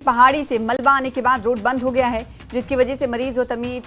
पहाड़ी से मलबा आने के बाद रोड बंद हो गया है, जिसकी वजह से मरीज और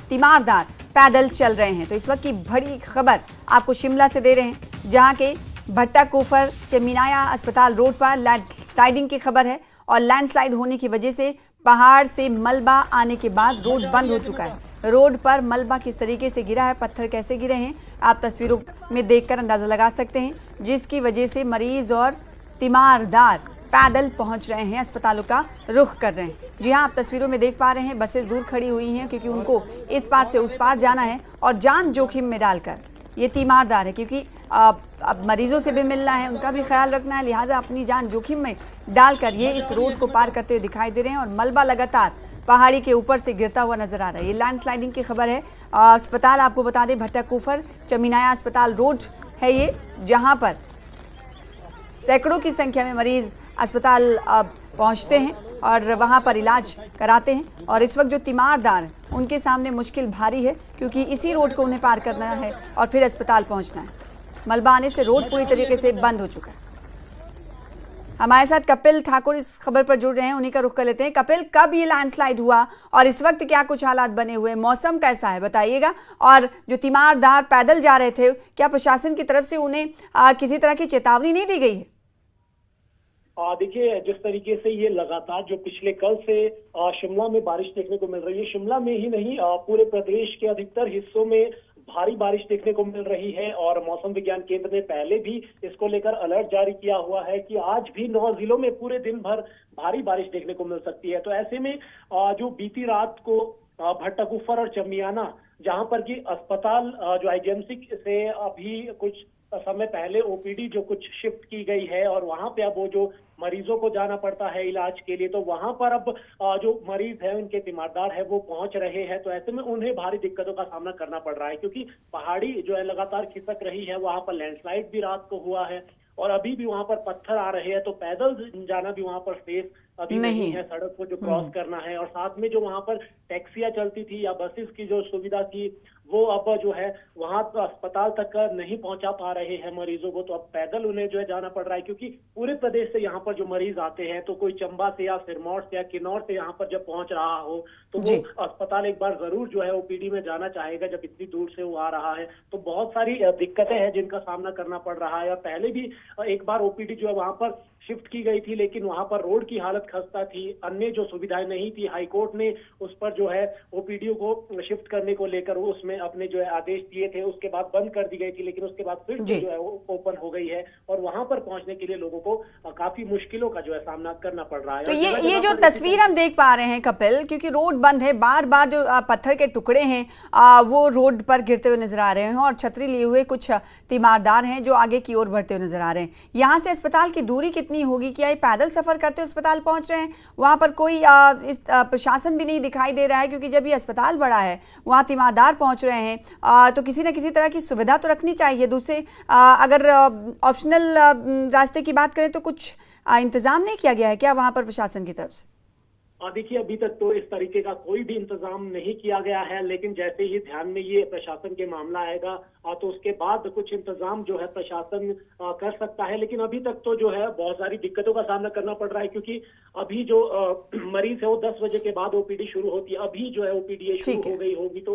तीमारदार पैदल चल रहे हैं। तो इस वक्त की बड़ी खबर आपको शिमला से दे रहे हैं, जहां के भट्टा कुफर चमीनाया अस्पताल रोड पर लैंडस्लाइडिंग की खबर है और लैंडस्लाइड होने की वजह से पहाड़ से मलबा आने के बाद रोड बंद हो चुका है। रोड पर मलबा किस तरीके से गिरा है, पत्थर कैसे गिरे हैं, आप तस्वीरों में देखकर अंदाजा लगा सकते हैं, जिसकी वजह से मरीज और तीमारदार पैदल पहुंच रहे हैं, अस्पतालों का रुख कर रहे हैं। जी हां, आप तस्वीरों में देख पा रहे हैं, बसें दूर खड़ी हुई हैं क्योंकि उनको इस पार से उस पार जाना है और जान जोखिम में डालकर ये तीमारदार है, क्योंकि अब मरीजों से भी मिलना है, उनका भी ख्याल रखना है, लिहाजा अपनी जान जोखिम में डालकर ये इस रोड को पार करते हुए दिखाई दे रहे हैं और मलबा लगातार पहाड़ी के ऊपर से गिरता हुआ नजर आ रहा है। ये लैंडस्लाइडिंग की खबर है। अस्पताल आपको बता दें, भट्टा कुफर चमीनाया अस्पताल रोड है ये, जहां पर सैकड़ों की संख्या में मरीज अस्पताल पहुंचते हैं और वहां पर इलाज कराते हैं। और इस वक्त जो तीमारदार उनके सामने मुश्किल भारी है, क्योंकि इसी रोड को उन्हें पार करना है और फिर अस्पताल पहुंचना है। मलबा आने से रोड पूरी तरीके से बंद हो चुका है। हमारे साथ कपिल ठाकुर इस खबर पर जुड़ रहे हैं, उन्हीं का रुख कर लेते हैं। कपिल, कब ये लैंडस्लाइड हुआ और इस वक्त क्या कुछ हालात बने हुए, मौसम कैसा है बताइएगा। और जो तीमारदार पैदल जा रहे थे, क्या प्रशासन की तरफ से उन्हें किसी तरह की चेतावनी नहीं दी गई है? देखिए, जिस तरीके से ये लगातार जो पिछले कल से शिमला में बारिश देखने को मिल रही है, शिमला में ही नहीं पूरे प्रदेश के अधिकतर हिस्सों में भारी बारिश देखने को मिल रही है। और मौसम विज्ञान केंद्र ने पहले भी इसको लेकर अलर्ट जारी किया हुआ है कि आज भी 9 जिलों में पूरे दिन भर भारी बारिश देखने को मिल सकती है। तो ऐसे में जो बीती रात को भट्टा कुफर और चमियाना, जहां पर कि अस्पताल जो आईजीएमसी से अभी कुछ समय पहले ओपीडी जो कुछ शिफ्ट की गई है और वहां पे अब वो जो मरीजों को जाना पड़ता है इलाज के लिए, तो वहां पर अब जो मरीज है, उनके तीमारदार है, वो पहुंच रहे हैं। तो ऐसे में उन्हें भारी दिक्कतों का सामना करना पड़ रहा है, क्योंकि पहाड़ी जो है लगातार खिसक रही है। वहां पर लैंडस्लाइड भी रात को हुआ है और अभी भी वहां पर पत्थर आ रहे हैं। तो पैदल जाना भी वहां पर सेफ अभी नहीं है, सड़क को जो क्रॉस करना है। और साथ में जो वहां पर टैक्सियां चलती थी या बसेस की जो सुविधा थी, वो अब जो है वहां तो अस्पताल तक नहीं पहुंचा पा रहे हैं मरीजों को। तो अब पैदल उन्हें जो है जाना पड़ रहा है, क्योंकि पूरे प्रदेश से यहाँ पर जो मरीज आते हैं, तो कोई चंबा से या सिरमौर से या किन्नौर से यहाँ पर जब पहुंच रहा हो, तो वो अस्पताल एक बार जरूर जो है ओपीडी में जाना चाहेगा, जब इतनी दूर से वो आ रहा है। तो बहुत सारी दिक्कतें हैं जिनका सामना करना पड़ रहा है। और पहले भी एक बार ओपीडी जो है वहां पर शिफ्ट की गई थी, लेकिन वहां पर रोड की हालत खस्ता थी, अन्य जो सुविधाएं नहीं थी। हाईकोर्ट ने उस पर जो है ओपीडी को शिफ्ट करने को लेकर उसमें अपने जो है आदेश दिए थे। उसके बाद बंद कर दी गई थी, लेकिन उसके बाद फिर जो है वो ओपन हो गई है और वहां पर पहुंचने के लिए लोगों को काफी मुश्किलों का जो है सामना करना पड़ रहा है। तो ये जो तस्वीर हम देख पा रहे हैं कपिल, क्योंकि रोड बंद है, बार बार जो पत्थर के टुकड़े हैं वो रोड पर गिरते हुए नजर आ रहे हैं और छतरी लिए हुए कुछ तीमारदार हैं जो आगे की ओर बढ़ते हुए नजर आ रहे हैं। यहाँ से अस्पताल की दूरी कितनी होगी? क्या ये पैदल सफर करते अस्पताल पहुंच रहे हैं? वहां पर कोई प्रशासन भी नहीं दिखाई दे रहा है, क्योंकि जब ये अस्पताल बड़ा है, वहां तीमारदार पहुंच रहे हैं, तो किसी न किसी तरह की सुविधा तो रखनी चाहिए। दूसरे अगर ऑप्शनल रास्ते की बात करें तो कुछ इंतजाम नहीं किया गया है क्या वहां पर प्रशासन की तरफ से? देखिए, अभी तक तो इस तरीके का कोई भी इंतजाम नहीं किया गया है, लेकिन जैसे ही ध्यान में ये प्रशासन के मामला आएगा तो उसके बाद कुछ इंतजाम जो है प्रशासन कर सकता है। लेकिन अभी तक तो जो है बहुत सारी दिक्कतों का सामना करना पड़ रहा है, क्योंकि अभी जो मरीज है वो 10 बजे के बाद ओपीडी शुरू होती है। अभी जो है ओपीडी शुरू हो गई होगी, तो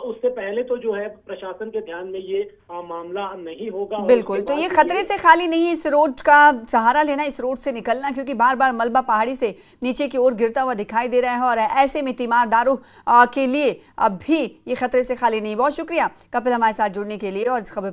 उससे पहले तो जो है प्रशासन के ध्यान में ये मामला नहीं होगा। बिल्कुल, तो ये खतरे से खाली नहीं है इस रोड का सहारा लेना, इस रोड से निकलना, क्योंकि बार बार मलबा पहाड़ी से नीचे की ओर गिरता हुआ दिखाई दे रहा है और ऐसे में तीमारदारों के लिए अब भी ये खतरे से खाली नहीं। बहुत शुक्रिया कपिल हमारे साथ जुड़ने के लिए और इस खबर